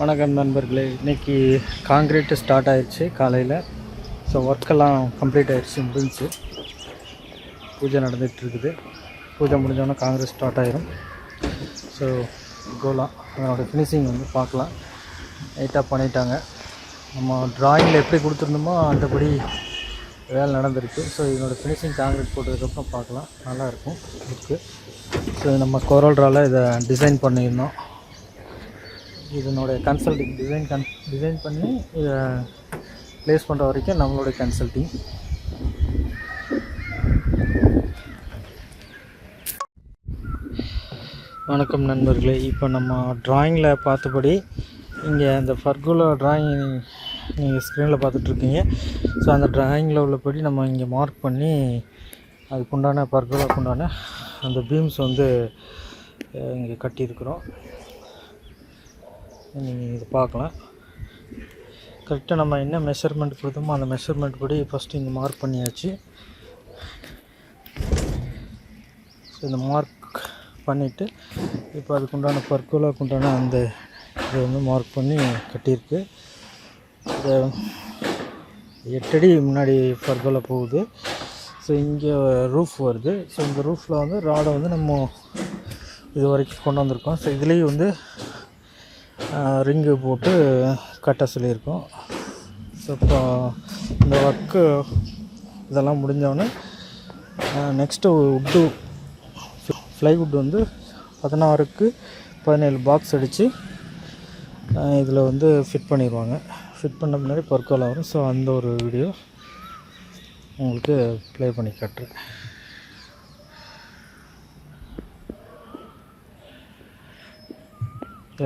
வணக்கம் நண்பர்களே. இன்றைக்கி காங்க்ரீட்டு ஸ்டார்ட் ஆயிடுச்சு காலையில். ஸோ ஒர்க்கெல்லாம் கம்ப்ளீட் ஆகிடுச்சு, முடிஞ்சு பூஜை நடந்துகிட்ருக்குது. பூஜை முடிஞ்சோன்னா காங்கிரீட் ஸ்டார்ட் ஆகிரும். ஸோ கோலாம் அதனோட ஃபினிஷிங் வந்து பார்க்கலாம். நீட்டாக பண்ணிட்டாங்க. நம்ம ட்ராயிங்கில் எப்படி கொடுத்துருந்தோமோ அந்தபடி வேலை நடந்திருக்கு. ஸோ இதனோட ஃபினிஷிங் காங்கிரீட் போட்டதுக்கப்புறம் பார்க்கலாம், நல்லாயிருக்கும் லுக்கு. ஸோ நம்ம கோரல்ட்ராவில் இதை டிசைன் பண்ணியிருந்தோம். இதனுடைய கன்சல்டிங் டிசைன் பண்ணி இதை ப்ளேஸ் பண்ணுற வரைக்கும் நம்மளுடைய கன்சல்டிங். வணக்கம் நண்பர்களே. இப்போ நம்ம ட்ராயிங்கில் பார்த்தபடி இங்கே அந்த ஃபர்குலா ட்ராயிங் நீங்கள் ஸ்க்ரீனில் பார்த்துட்ருக்கீங்க. ஸோ அந்த ட்ராயிங்கில் உள்ளபடி நம்ம இங்கே மார்க் பண்ணி அதுக்குண்டான ஃபர்குலாக்குண்டான அந்த பீம்ஸ் வந்து இங்கே கட்டியிருக்கிறோம். நீங்கள் இது பார்க்கலாம். கரெக்டாக நம்ம என்ன மெஷர்மெண்ட் கொடுத்தோமோ அந்த மெஷர்மெண்ட் படி ஃபஸ்ட்டு இங்கே மார்க் பண்ணியாச்சு. ஸோ இந்த மார்க் பண்ணிவிட்டு இப்போ அதுக்குண்டான பர்குலாக்குண்டான அந்த இதை வந்து மார்க் பண்ணி கட்டியிருக்கு. இதை 8 அடி முன்னாடி பர்குலா போகுது. ஸோ இங்கே ரூஃப் வருது. ஸோ இந்த ரூஃபில் வந்து ராடை வந்து நம்ம இது வரைக்கும் கொண்டு வந்திருக்கோம். ஸோ இதுலேயும் வந்து ரிங்கு போட்டு கட்ட சொல்லியிருக்கோம். ஸோ இப்போ இந்த ஒர்க்கு இதெல்லாம் முடிஞ்சோடனே நெக்ஸ்ட்டு உட்டு ஃப்ளைவுட் வந்து 16க்கு 17 பாக்ஸ் அடித்து இதில் வந்து ஃபிட் பண்ணிடுவாங்க. ஃபிட் பண்ண முன்னாடி பர்கோலா வரும். ஸோ அந்த ஒரு வீடியோ உங்களுக்கு ப்ளே பண்ணி காட்டுறேன்.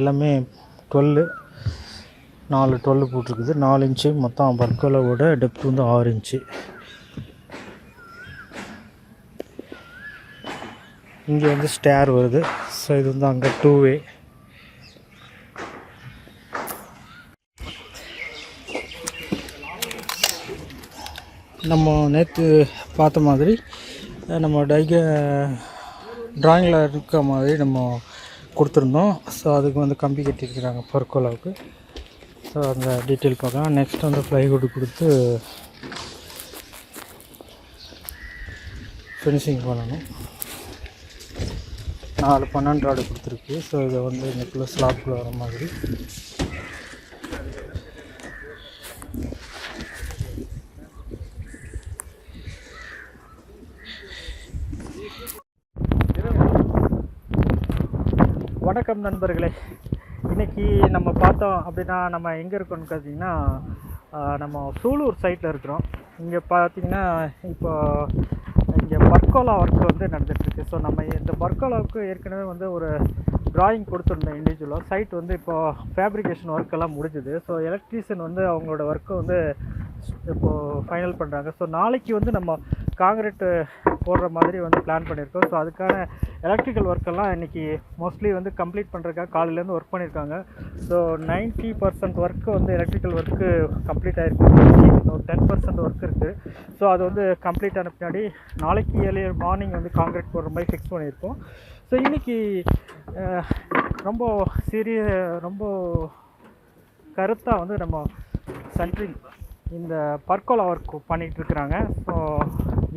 எல்லாமே 4 போட்டிருக்குது. 4 இன்ச்சு மொத்தம். பர்கோலாவோட டெப்த் வந்து 6 இன்ச்சு. இங்கே வந்து ஸ்டேர் வருது. ஸோ இது வந்து அங்கே 2 வே. நம்ம நேற்று பார்த்த மாதிரி நம்ம ட்ராயிங்கில் இருக்க மாதிரி நம்ம கொடுத்துருந்தோம். ஸோ அதுக்கு வந்து கம்பி கட்டியிருக்கிறாங்க பர்கோலாவுக்கு. ஸோ அந்த டீட்டெயில் பார்க்கலாம். நெக்ஸ்ட் வந்து ஃப்ளைவுட் கொடுத்து ஃபினிஷிங் பண்ணணும். 4 12 ராடு கொடுத்துருக்கு. ஸோ இதை வந்து நெக்கில் ஸ்லாப்பில் வர மாதிரி வணக்கம் நண்பர்களே. இன்றைக்கி நம்ம பார்த்தோம் அப்படின்னா நம்ம எங்கே இருக்கோம்னு பார்த்தீங்கன்னா நம்ம சூலூர் சைட்டில் இருக்கிறோம். இங்கே பார்த்திங்கன்னா இப்போ இங்கே பர்கோலா ஒர்க் வந்து நடந்துகிட்ருக்கு. ஸோ நம்ம இந்த பர்கோலாவுக்கு ஏற்கனவே வந்து ஒரு ட்ராயிங் கொடுத்துருந்தோம் இண்டிவிஜுவலாக. சைட் வந்து இப்போது ஃபேப்ரிகேஷன் ஒர்க்கெல்லாம் முடிஞ்சுது. ஸோ எலக்ட்ரீஷியன் வந்து அவங்களோட ஒர்க்கை வந்து இப்போது ஃபைனல் பண்ணுறாங்க. ஸோ நாளைக்கு வந்து நம்ம காங்கிரீட்டு போடுற மாதிரி வந்து பிளான் பண்ணியிருக்கோம். ஸோ அதுக்கான எலக்ட்ரிக்கல் ஒர்க்கெல்லாம் இன்றைக்கி மோஸ்ட்லி வந்து கம்ப்ளீட் பண்ணுறதுக்காக காலையிலேருந்து ஒர்க் பண்ணியிருக்காங்க. ஸோ 90% ஒர்க்கு வந்து எலக்ட்ரிக்கல் ஒர்க்கு கம்ப்ளீட் ஆகிருக்கு. ஒரு 10% ஒர்க் இருக்குது. ஸோ அது வந்து கம்ப்ளீட் ஆன பின்னாடி நாளைக்கு ஏர்லியர் மார்னிங் வந்து காங்கிரீட் போடுற மாதிரி ஃபிக்ஸ் பண்ணியிருக்கோம். ஸோ இன்றைக்கி ரொம்ப கருத்தாக வந்து நம்ம சென்ட்ரிங் இந்த பர்கோலா ஒர்க் பண்ணிகிட்ருக்குறாங்க. ஸோ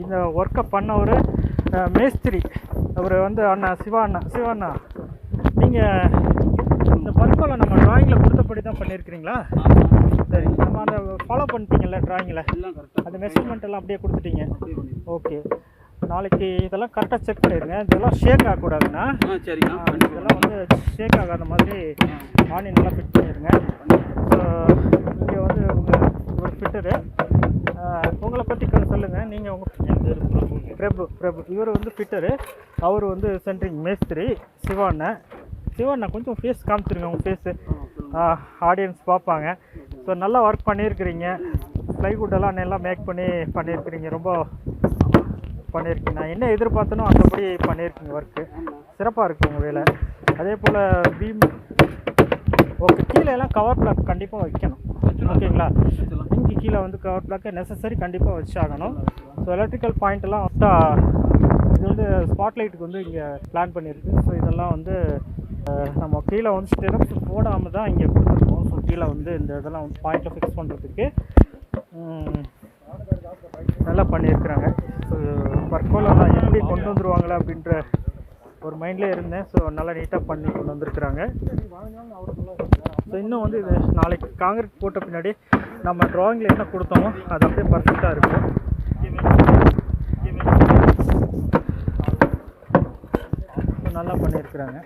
இந்த ஒர்க்கை பண்ணவர் மேஸ்திரி, அவர் வந்து சிவா அண்ணா நீங்கள் இந்த பர்கோலா நம்ம ட்ராயிங்கில் கொடுத்தபடி தான் பண்ணியிருக்கிறீங்களா? சரி, நம்ம அந்த ஃபாலோ பண்ணிட்டீங்கல்ல ட்ராயிங்கில், அந்த மெஷர்மெண்ட் எல்லாம் அப்படியே கொடுத்துட்டீங்க. ஓகே, நாளைக்கு இதெல்லாம் கரெக்டாக செக் பண்ணிடுங்க. இதெல்லாம் ஷேக் ஆகக்கூடாதுண்ணா. சரிங்க, இதெல்லாம் வந்து ஷேக் ஆகாத மாதிரி ஆனியன்லாம் ஃபிட் பண்ணிடுங்க. ஸோ இங்கே வந்து ஒரு ஃபிட்டரு, உங்களை பற்றி சொல்லுங்கள். நீங்கள் உங்கள் பிரபு இவர் வந்து ஃபிட்டரு, அவர் வந்து சென்ட்ரிங் மேஸ்திரி. சிவாண்ணா கொஞ்சம் ஃபேஸ் காமிச்சிருங்க. உங்கள் ஃபேஸு ஆடியன்ஸ் பார்ப்பாங்க. ஸோ நல்லா ஒர்க் பண்ணியிருக்கிறீங்க. ப்ளைவுட்டெல்லாம் நல்லா மேக் பண்ணியிருக்கிறீங்க. ரொம்ப பண்ணியிருக்கீங்க. நான் என்ன எதிர்பார்த்தனோ அந்தபடி பண்ணியிருக்கீங்க. ஒர்க்கு சிறப்பாக இருக்குது உங்கள் வேலை. அதே போல் பீம் ஓகே, கீழே எல்லாம் கவர் பிளாக் கண்டிப்பாக வைக்கணும். ஓகேங்களா? இங்கே கீழே வந்து கவர் பிளாக்கை நெசசரி கண்டிப்பாக வச்சாகணும். ஸோ எலக்ட்ரிக்கல் பாயிண்ட் எல்லாம் இது வந்து ஸ்பாட்லைட்டுக்கு வந்து இங்கே பிளான் பண்ணியிருக்கு. ஸோ இதெல்லாம் வந்து நம்ம கீழே வந்து ஸ்டெப்ஸ் போடாமல் தான் இங்கே கொடுத்துருக்கோம். ஸோ கீழே வந்து இந்த இதெல்லாம் வந்து பாயிண்டில் ஃபிக்ஸ் பண்ணுறதுக்கு நல்லா பண்ணியிருக்கிறாங்க. ஸோ பர்கோலா எப்படி கொண்டு வந்துருவாங்களா அப்படின்ற ஒரு மைண்ட்லேயே இருந்தேன். ஸோ நல்லா நீட்டாக பண்ணி கொண்டு வந்திருக்கிறாங்க. ஸோ இன்னும் வந்து இது நாளைக்கு காங்கிரீட் போட்ட பின்னாடி நம்ம ட்ராயிங்கில் என்ன கொடுத்தோமோ அது அப்படியே பர்ஃபெக்டாக இருக்கும். நல்லா பண்ணியிருக்கிறாங்க.